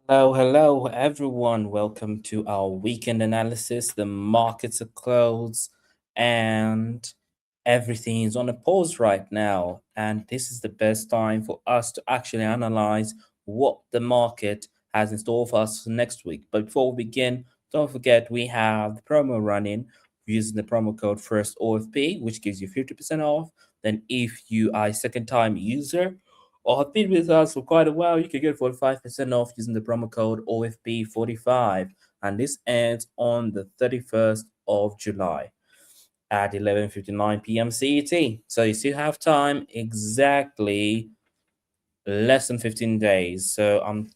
Hello, everyone. Welcome to our weekend analysis. The markets are closed and everything is on a pause right now. And this is the best time for us to actually analyze what the market has in store for us next week. But before we begin, don't forget we have the promo running using the promo code FIRST OFP, which gives you 50% off. Then, if you are a second time user, or have been with us for quite a while, you can get 45% off using the promo code OFP45. And this ends on the 31st of July at 11:59 p.m. CET. So you still have time, exactly less than 15 days. So I'm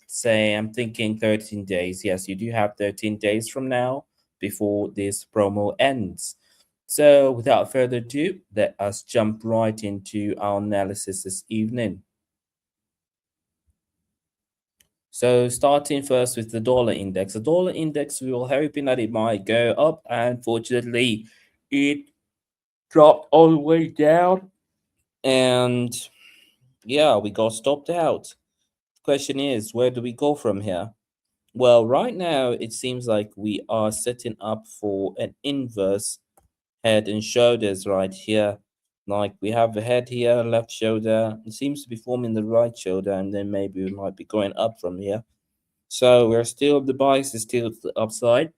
thinking 13 days. Yes, you do have 13 days from now before this promo ends. So without further ado, let us jump right into our analysis this evening. So starting first with the dollar index. The dollar index, we were hoping that it might go up, and fortunately, it dropped all the way down. And yeah, we got stopped out. Question is, where do we go from here? Well, right now it seems like we are setting up for an inverse head and shoulders right here. Like we have the head here, left shoulder. It seems to be forming the right shoulder, and then maybe we might be going up from here. So we're still, the bias is still to the upside.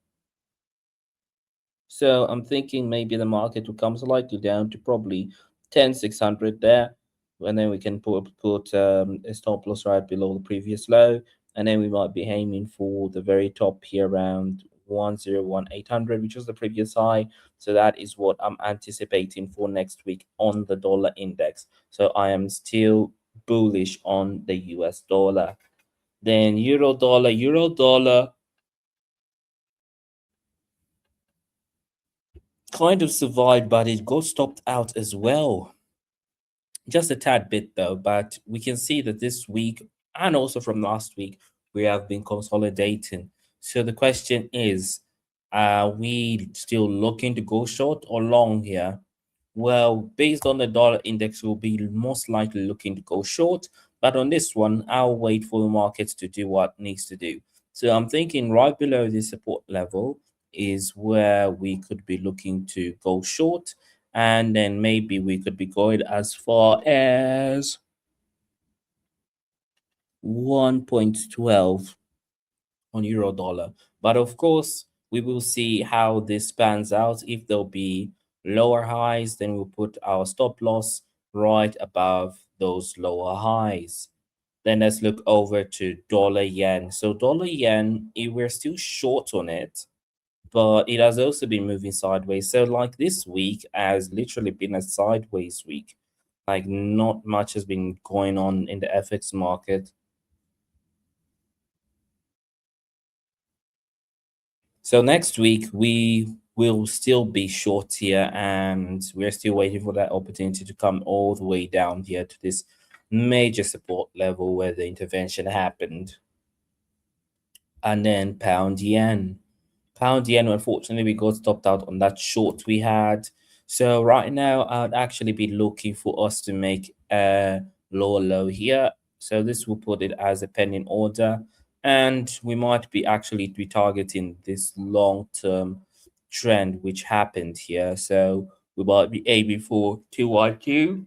So I'm thinking maybe the market will come slightly down to probably 10,600 there. And then we can put a stop loss right below the previous low. And then we might be aiming for the very top here around 101,800, which was the previous high. So that is what I'm anticipating for next week on the dollar index. So I am still bullish on the US dollar. Then euro dollar kind of survived, but it got stopped out as well. Just a tad bit though, but we can see that this week and also from last week, we have been consolidating. So the question is, are we still looking to go short or long here? Well, based on the dollar index, we'll be most likely looking to go short. But on this one, I'll wait for the markets to do what needs to do. So I'm thinking right below the support level is where we could be looking to go short. And then maybe we could be going as far as 1.12 on euro dollar. But of course, we will see how this pans out. If there'll be lower highs, then we'll put our stop loss right above those lower highs. Then let's look over to dollar yen. So dollar yen, we're still short on it, but it has also been moving sideways. So like this week has literally been a sideways week. Like not much has been going on in the FX market. So next week we will still be short here, and we're still waiting for that opportunity to come all the way down here to this major support level where the intervention happened. And then pound yen. Pound yen, unfortunately, we got stopped out on that short we had. So right now, I'd actually be looking for us to make a lower low here. So this will put it as a pending order, and we might be actually be targeting this long-term trend which happened here. So we might be aiming for 212.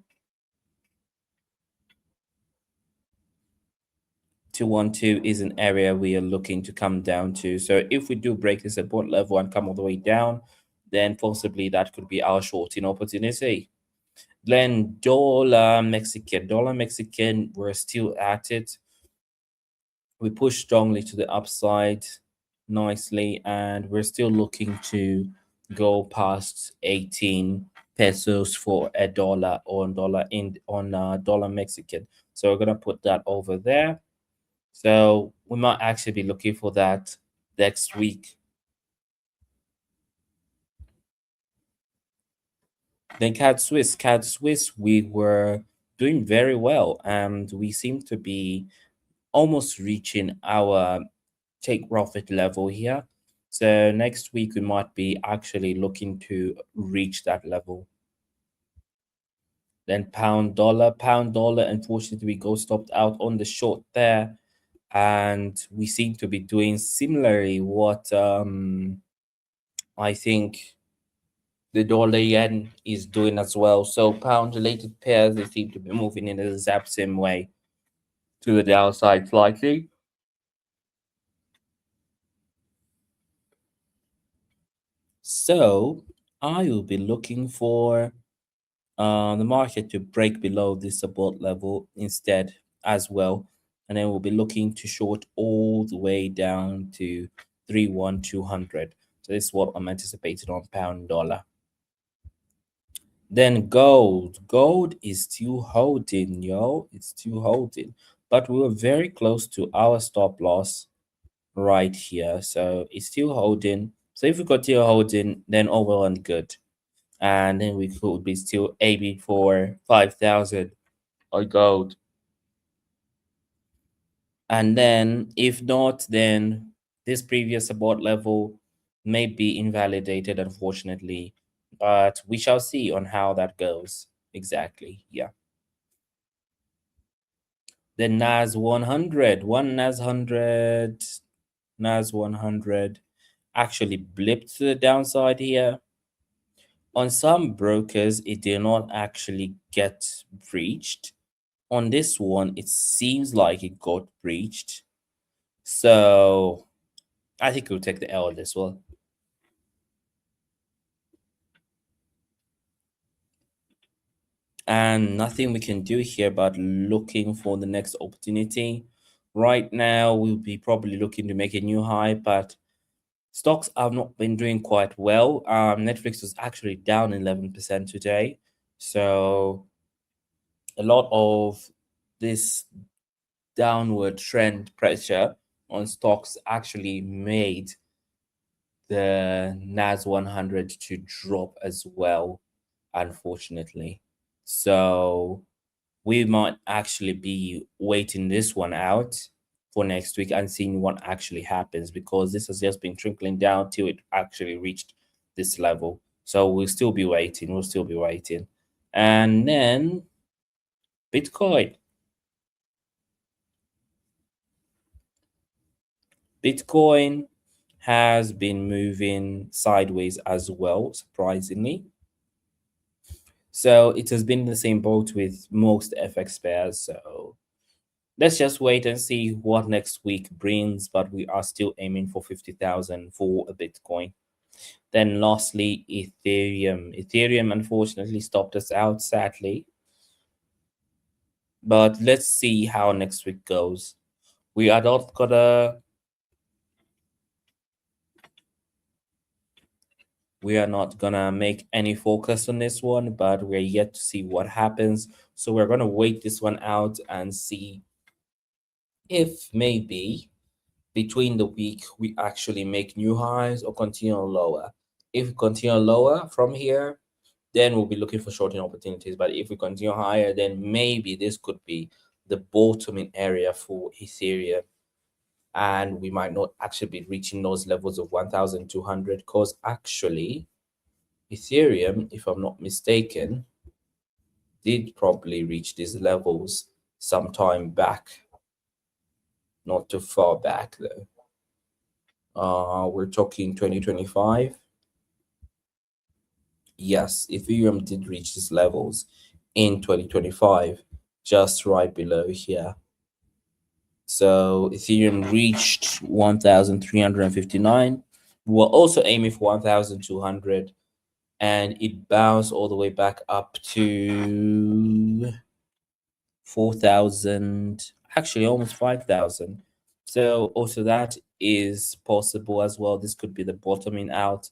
212 is an area we are looking to come down to. So if we do break the support level and come all the way down, then possibly that could be our shorting opportunity. Then dollar Mexican, we're still at it. We push strongly to the upside nicely, and we're still looking to go past 18 pesos for a dollar on dollar Mexican. So we're gonna put that over there. So we might actually be looking for that next week. Then CAD Swiss, we were doing very well, and we seem to be almost reaching our take profit level here. So next week we might be actually looking to reach that level. Then pound dollar, unfortunately we go stopped out on the short there, and we seem to be doing similarly what I think the dollar yen is doing as well. So pound related pairs, they seem to be moving in the exact same way to the downside slightly. So I will be looking for the market to break below this support level instead as well. And then we'll be looking to short all the way down to 31200. So this is what I'm anticipating on pound dollar. Then gold. Gold is still holding, yo. It's still holding. But we were very close to our stop loss right here. So it's still holding. So if we continue holding, then all well and good. And then we could be still aiming for 5,000 on gold. And then if not, then this previous support level may be invalidated, unfortunately. But we shall see on how that goes. Exactly. Yeah. The NAS 100, NAS 100 actually blipped to the downside here. On some brokers, it did not actually get breached. On this one, it seems like it got breached. So I think we'll take the L on this one. And nothing we can do here but looking for the next opportunity. Right now, we'll be probably looking to make a new high, but stocks have not been doing quite well. Netflix was actually down 11% today. So a lot of this downward trend pressure on stocks actually made the NAS 100 to drop as well, unfortunately. So we might actually be waiting this one out for next week and seeing what actually happens, because this has just been trickling down till it actually reached this level. So we'll still be waiting. We'll still be waiting. And then Bitcoin. Bitcoin has been moving sideways as well, surprisingly. So it has been the same boat with most FX pairs. So let's just wait and see what next week brings. But we are still aiming for 50,000 for a Bitcoin. Then lastly, Ethereum. Ethereum unfortunately stopped us out, sadly. But let's see how next week goes. We are not gonna make any focus on this one, but we're yet to see what happens. So we're gonna wait this one out and see if maybe between the week we actually make new highs or continue lower. If we continue lower from here, then we'll be looking for shorting opportunities. But if we continue higher, then maybe this could be the bottoming area for Ethereum. And we might not actually be reaching those levels of 1,200, because actually Ethereum, if I'm not mistaken, did probably reach these levels sometime back, not too far back though. We're talking 2025. Yes, Ethereum did reach these levels in 2025, just right below here. So Ethereum reached 1,359. We're also aiming for 1,200, and it bounced all the way back up to 4,000, actually almost 5,000. So also that is possible as well. This could be the bottoming out,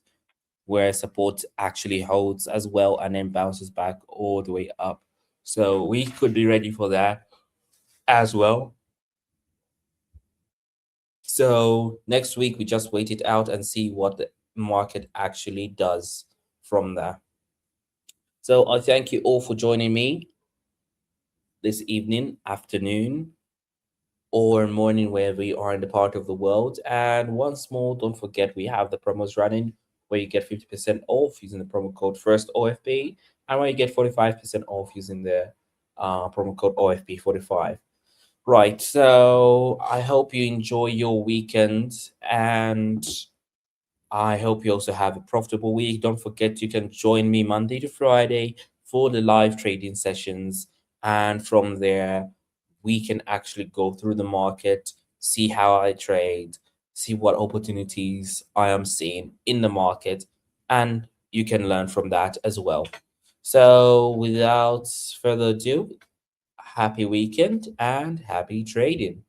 where support actually holds as well and then bounces back all the way up. So we could be ready for that as well. So next week we just wait it out and see what the market actually does from there. So I thank you all for joining me this evening, afternoon, or morning, wherever you are in the part of the world. And once more, don't forget we have the promos running where you get 50% off using the promo code first OFP, and where you get 45% off using the promo code OFP45. Right. So I hope you enjoy your weekend, and I hope you also have a profitable week. Don't forget you can join me Monday to Friday for the live trading sessions. And from there, we can actually go through the market, see how I trade, see what opportunities I am seeing in the market, and you can learn from that as well. So, without further ado, happy weekend and happy trading.